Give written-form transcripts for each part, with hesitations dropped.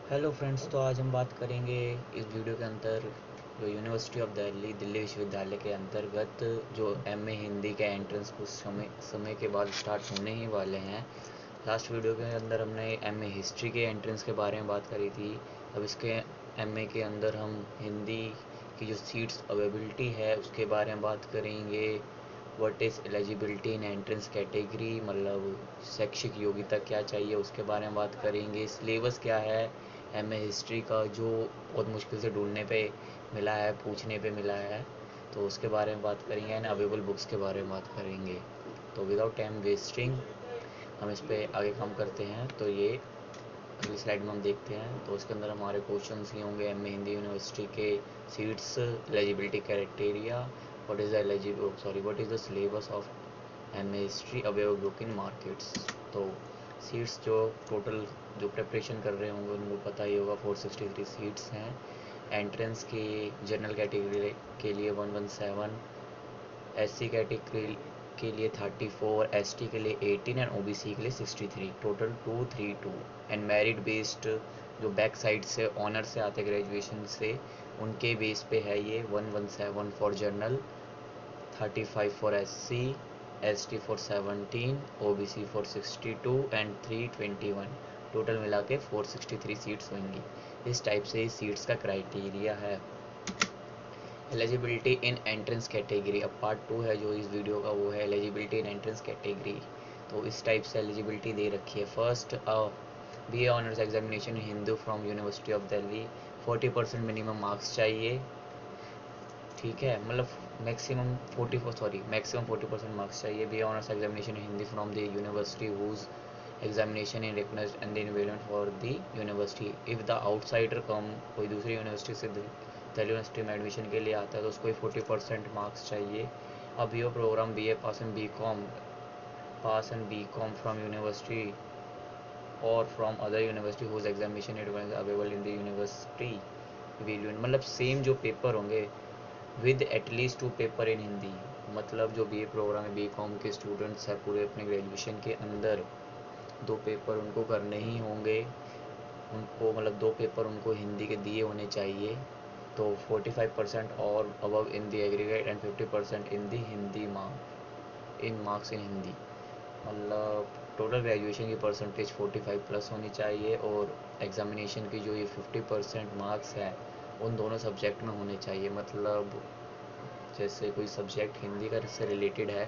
Hello friends, तो आज हम बात करेंगे इस वीडियो के अंदर जो यूनिवर्सिटी ऑफ दिल्ली दिल्ली विश्वविद्यालय के अंतर्गत जो एमए हिंदी के एंट्रेंस कुछ समय के बाद स्टार्ट होने ही वाले हैं। लास्ट वीडियो के अंदर हमने एमए हिस्ट्री के एंट्रेंस के बारे में बात करी थी। अब इसके एमए के अंदर हम हिंदी की जो सीट्स अवेलेबिलिटी है उसके बारे में बात करेंगे। What is eligibility in entrance category, मतलब शैक्षिक योग्यता क्या चाहिए उसके बारे में बात करेंगे। सिलेबस क्या है एमए हिस्ट्री का जो बहुत मुश्किल से ढूंढने पे मिला है, पूछने पे मिला है, तो उसके बारे में बात करेंगे एंड अवेलेबल बुक्स के बारे में बात करेंगे। तो विदाउट टाइम वेस्टिंग हम इस पर आगे काम करते हैं। तो ये अगली स्लाइड में हम देखते हैं। तो उसके अंदर हमारे क्वेश्चन ये होंगे एम ए हिंदी यूनिवर्सिटी के seats, eligibility criteria, what is the syllabus of M A history available book in markets. तो सीट्स जो टोटल जो प्रिपरेशन कर रहे होंगे उनको पता ही होगा 463 सीट्स हैं। एंट्रेंस के जनरल कैटेगरी के लिए 117, एससी कैटेगरी के लिए 34, एसटी के लिए 18 एंड ओबीसी के लिए 63, टोटल 232। एंड मेरिट बेस्ड जो बैक साइड से ऑनर से आते ग्रेजुएशन से उनके बेस पे है ये 117 for general, 35 for SC, ST for 17, OBC for 62 and 321, total मिला के 463 सीट्स होंगी। इस टाइप से ही सीट्स का क्राइटेरिया है। एलिजिबिलिटी इन एंट्रेंस कैटेगरी, अब पार्ट 2 है जो इस वीडियो का, वो है एलिजिबिलिटी इन एंट्रेंस कैटेगरी। तो इस टाइप से एलिजिबिलिटी दे रखी है। First, B A honours examination Hindi from university of Delhi, 40% minimum marks चाहिए। ठीक है, मतलब मैक्सिमम 40% मार्क्स चाहिए। B A honours examination Hindi from the university whose examination in recognised and evaluate for the university. If the outsider come, कोई दूसरी university से Delhi university में admission के लिए आता है तो उसको 40% मार्क्स चाहिए। अब B A programme B A pass and B com from university और from other university whose examination available in the university evaluate, मतलब सेम जो पेपर होंगे with at least 2 paper in Hindi. मतलब जो बी ए प्रोग्राम है, B com के students हैं, पूरे अपने ग्रेजुएशन के अंदर 2 पेपर उनको करने ही होंगे। उनको मतलब 2 पेपर उनको हिंदी के दिए होने चाहिए। तो 45% और above in the aggregate and 50% in the Hindi marks in Hindi, मतलब टोटल ग्रेजुएशन की परसेंटेज 45 प्लस होनी चाहिए। और एग्जामिनेशन की जो ये 50% मार्क्स है उन दोनों सब्जेक्ट में होने चाहिए। मतलब जैसे कोई सब्जेक्ट हिंदी का से रिलेटेड है,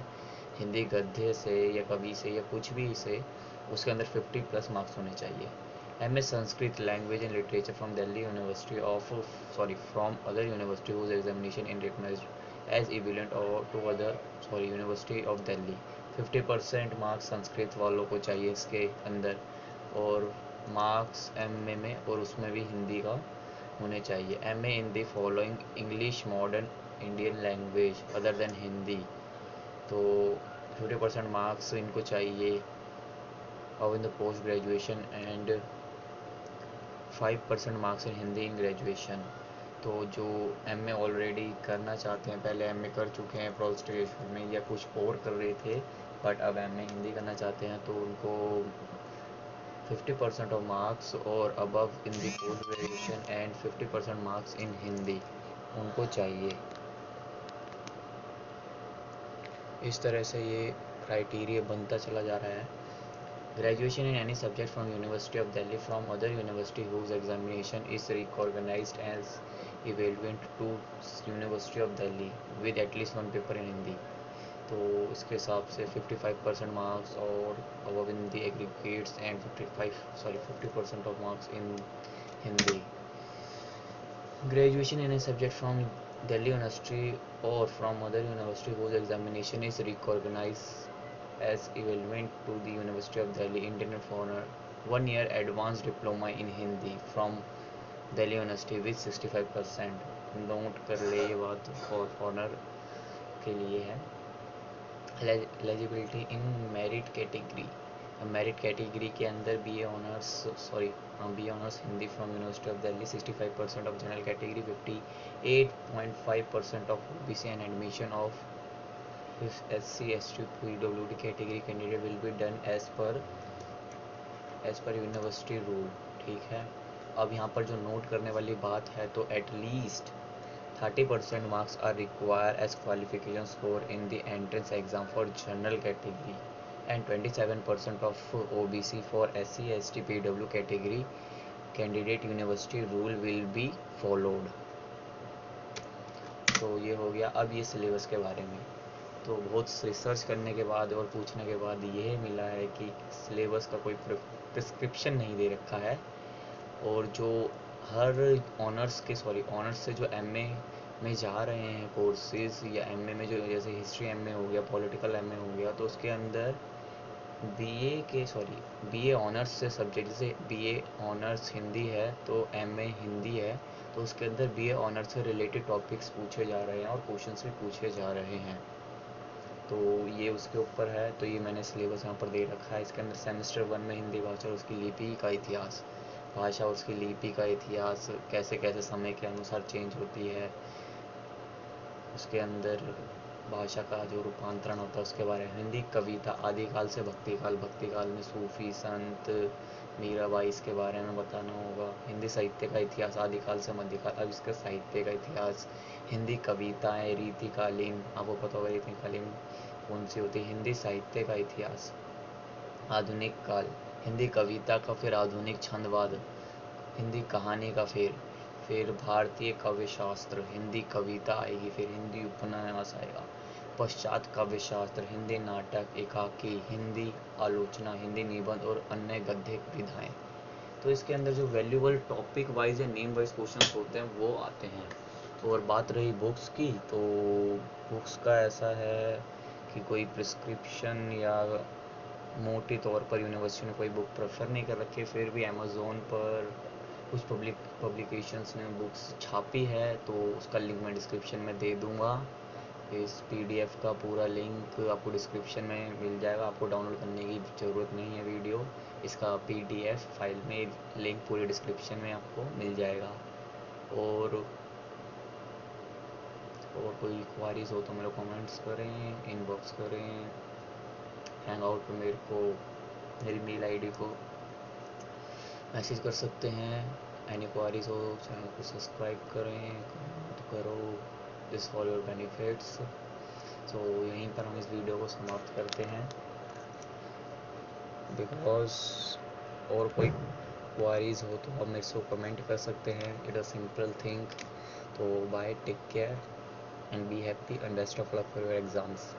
हिंदी गद्य से या कवि से या कुछ भी से, उसके अंदर 50 प्लस मार्क्स होने चाहिए। M A Sanskrit language and literature from Delhi university from other university whose examination in recognised as equivalent और to other university of Delhi. 50% marks Sanskrit वालों को चाहिए इसके अंदर, और मार्क्स एम ए में और उसमें भी हिंदी का होने चाहिए। M A in the following English modern Indian language other than Hindi, तो 50% मार्क्स इनको चाहिए। और in the post graduation and 5% marks in Hindi in graduation. तो जो एम ए ऑलरेडी करना चाहते हैं, पहले एम ए कर चुके हैं पोस्ट ग्रेजुएशन में या कुछ और कर रहे थे बट अब एम ए हिंदी करना चाहते हैं, तो उनको 50% ऑफ मार्क्स और above in the post graduation and 50% marks in Hindi उनको चाहिए। इस तरह से ये क्राइटेरिया बनता चला जा रहा है। Graduation in any subject from university of Delhi from other university whose examination is recognised as equivalent to university of Delhi with at least 1 paper in Hindi. तो इसके हिसाब से 55% मार्क्स और above in the aggregates and 50% of marks in Hindi. Graduation in a subject from Delhi University or from other university whose examination is recognized as equivalent to the University of Delhi intended for a 1 year advanced diploma in Hindi from Delhi University with 65%। Note कर ले ये बात, foreigner के लिए है। Eligibility in merit category, merit category के अंदर B A honours Hindi from university of Delhi 65% of general category, 58.5% of OBC and admission of S C S T P W D category candidate will be done as per university rule. ठीक है, अब यहाँ पर जो note करने वाली बात है, तो at least 30% marks are required as qualifications for in the entrance exam for general category and 27% of OBC for SC ST PW category candidate university rule will be followed। तो ये हो गया। अब ये सिलेबस के बारे में तो बहुत रिसर्च करने के बाद और पूछने के बाद ये मिला है कि सिलेबस का कोई प्रिस्क्रिप्शन नहीं दे रखा है, और जो हर ऑनर्स से जो एमए में जा रहे हैं कोर्सेज, या एमए में जो जैसे हिस्ट्री एमए हो गया, पॉलिटिकल एमए हो गया, तो उसके अंदर बीए ऑनर्स से सब्जेक्ट, जैसे बीए ऑनर्स हिंदी है तो एमए हिंदी है, तो उसके अंदर बीए ऑनर्स से रिलेटेड टॉपिक्स पूछे जा रहे हैं और क्वेश्चंस भी पूछे जा रहे हैं। तो ये उसके ऊपर है। तो ये मैंने सिलेबस यहाँ पर दे रखा है। इसके अंदर सेमेस्टर 1 में हिंदी भाषा, उसकी लिपि का इतिहास, भाषा उसकी लिपि का इतिहास कैसे कैसे समय के अनुसार चेंज होती है, उसके अंदर भाषा का जो रूपांतरण होता है उसके बारे में, हिंदी कविता आदिकाल से भक्तिकाल, भक्तिकाल में सूफी संत मीराबाई, इसके बारे में बताना होगा। हिंदी साहित्य का इतिहास आदिकाल से मध्यकाल, अब इसका साहित्य का इतिहास, हिंदी कविताएं रीतिकालीन, आपको पता होगा रीतिकालीन कौन सी होती है, हिंदी साहित्य का इतिहास, आधुनिक काल, हिंदी कविता का, फिर आधुनिक छंदवाद, हिंदी कहानी का, फिर भारतीय काव्य शास्त्र, हिंदी कविता आएगी, फिर हिंदी उपन्यास आएगा, पश्चात काव्य शास्त्र, हिंदी नाटक, एकाकी, हिंदी आलोचना, हिंदी निबंध और अन्य गद्य विधाएं। तो इसके अंदर जो वैल्यूबल टॉपिक वाइज या नेम वाइज क्वेश्चन होते हैं वो आते हैं। और बात रही बुक्स की, तो बुक्स का ऐसा है कि कोई प्रिस्क्रिप्शन या मोटे तौर पर यूनिवर्सिटी ने कोई बुक प्रेफर नहीं कर रखी, फिर भी अमेज़ोन पर कुछ पब्लिकेशंस ने बुक्स छापी है, तो उसका लिंक मैं डिस्क्रिप्शन में दे दूँगा। इस पीडीएफ का पूरा लिंक आपको डिस्क्रिप्शन में मिल जाएगा, आपको डाउनलोड करने की ज़रूरत नहीं है वीडियो, इसका पीडीएफ फाइल में लिंक पूरे डिस्क्रिप्शन में आपको मिल जाएगा। और कोई क्वारीज हो तो मेरे कमेंट्स करें, इनबॉक्स करें, हैंग आउट पे मेरे को मेरी मेल आईडी को मैसेज कर सकते हैं। एनी क्वारीज हो चैनल को सब्सक्राइब करें, कमेंट करो, दिस फॉर योर बेनिफिट्स। तो यहीं पर हम इस वीडियो को समाप्त करते हैं, बिकॉज और कोई क्वारीज हो तो आप मेरे से कमेंट कर सकते हैं। It a simple thing. तो bye, take care and be happy and best of luck for your exams.